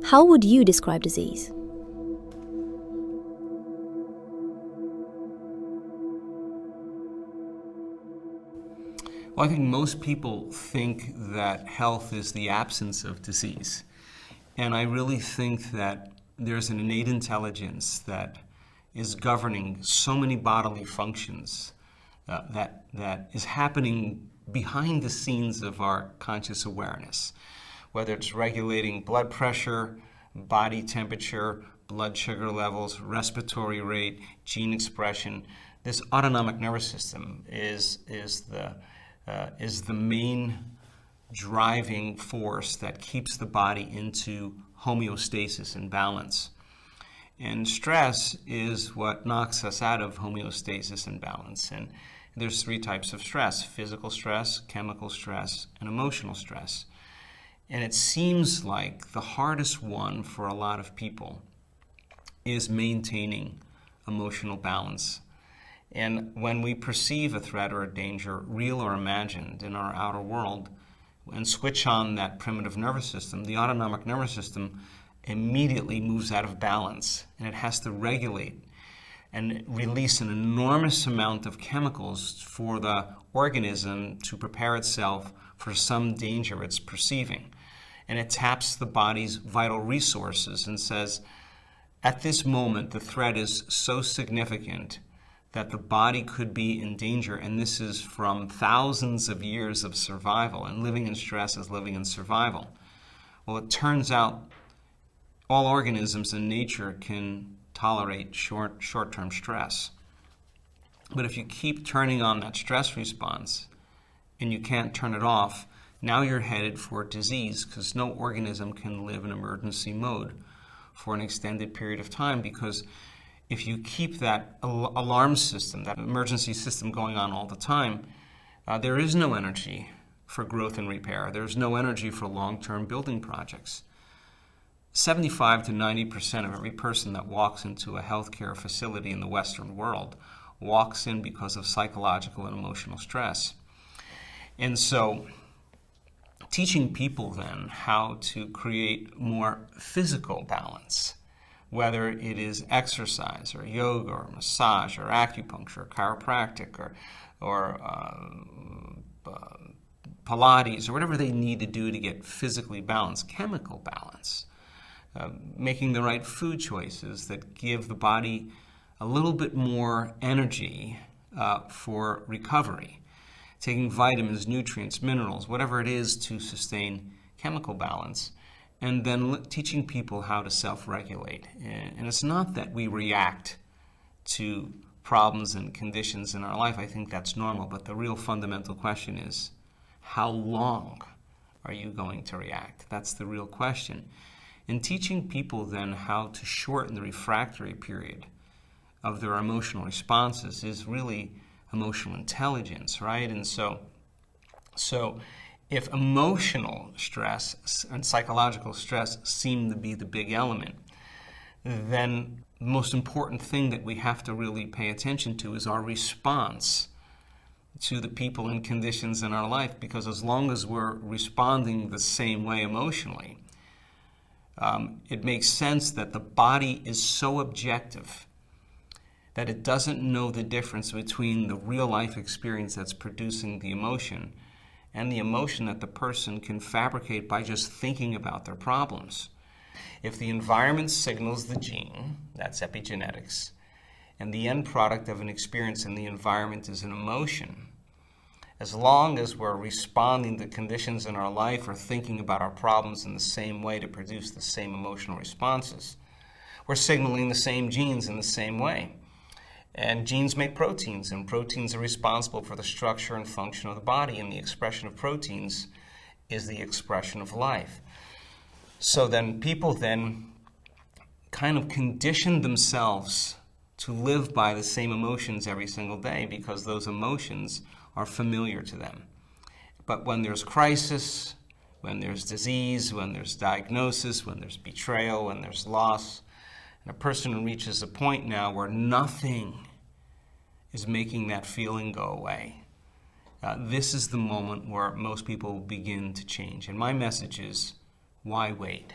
How would you describe disease? Well, I think most people think that health is the absence of disease. And I really think that there's an innate intelligence that is governing so many bodily functions that is happening behind the scenes of our conscious awareness, whether it's regulating blood pressure, body temperature, blood sugar levels, respiratory rate, gene expression. This autonomic nervous system is the main driving force that keeps the body into homeostasis and balance. And stress is what knocks us out of homeostasis and balance. And there's three types of stress: physical stress, chemical stress, and emotional stress. And it seems like the hardest one for a lot of people is maintaining emotional balance. And when we perceive a threat or a danger, real or imagined, in our outer world, and switch on that primitive nervous system, the autonomic nervous system immediately moves out of balance, and it has to regulate and release an enormous amount of chemicals for the organism to prepare itself for some danger it's perceiving. And it taps the body's vital resources and says, at this moment, the threat is so significant that the body could be in danger, and this is from thousands of years of survival, and living in stress is living in survival. Well, it turns out all organisms in nature can tolerate short-term stress. But if you keep turning on that stress response and you can't turn it off, now you're headed for disease, because no organism can live in emergency mode for an extended period of time, because if you keep that alarm system, that emergency system going on all the time, there is no energy for growth and repair. There's no energy for long-term building projects. 75 to 90% of every person that walks into a healthcare facility in the Western world walks in because of psychological and emotional stress. And so teaching people then how to create more physical balance, whether it is exercise or yoga or massage or acupuncture or chiropractic or Pilates or whatever they need to do to get physically balanced, chemical balance, making the right food choices that give the body a little bit more energy for recovery, taking vitamins, nutrients, minerals, whatever it is to sustain chemical balance, and then teaching people how to self-regulate. And it's not that we react to problems and conditions in our life. I think that's normal, but the real fundamental question is, how long are you going to react? That's the real question. And teaching people then how to shorten the refractory period of their emotional responses is really emotional intelligence, right? And so if emotional stress and psychological stress seem to be the big element, then the most important thing that we have to really pay attention to is our response to the people and conditions in our life, because as long as we're responding the same way emotionally, it makes sense that the body is so objective that it doesn't know the difference between the real life experience that's producing the emotion and the emotion that the person can fabricate by just thinking about their problems. If the environment signals the gene, that's epigenetics, and the end product of an experience in the environment is an emotion, as long as we're responding to conditions in our life or thinking about our problems in the same way to produce the same emotional responses, we're signaling the same genes in the same way. And genes make proteins, and proteins are responsible for the structure and function of the body, and the expression of proteins is the expression of life. So then people then kind of condition themselves to live by the same emotions every single day because those emotions are familiar to them. But when there's crisis, when there's disease, when there's diagnosis, when there's betrayal, when there's loss, and a person reaches a point now where nothing is making that feeling go away, this is the moment where most people begin to change. And my message is, why wait?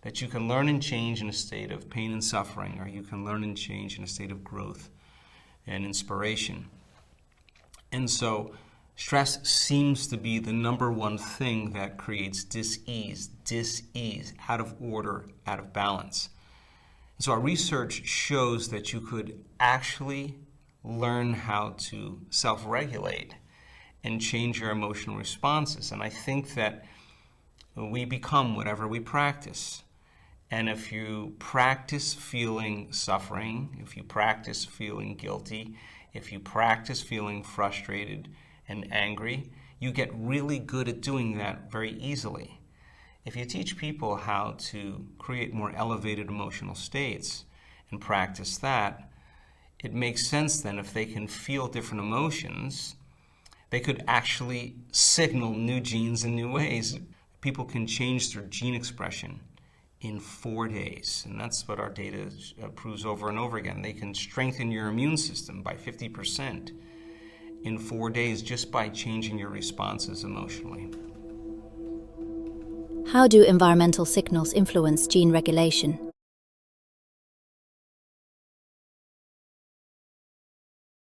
that you can learn and change in a state of pain and suffering, or you can learn and change in a state of growth and inspiration. And so stress seems to be the number one thing that creates dis-ease, out of order, out of balance. And so our research shows that you could actually learn how to self-regulate and change your emotional responses. And I think that we become whatever we practice. And if you practice feeling suffering, if you practice feeling guilty, if you practice feeling frustrated and angry, you get really good at doing that very easily. If you teach people how to create more elevated emotional states and practice that, it makes sense then if they can feel different emotions, they could actually signal new genes in new ways. People can change their gene expression in 4 days. And that's what our data proves over and over again. They can strengthen your immune system by 50% in 4 days just by changing your responses emotionally. How do environmental signals influence gene regulation?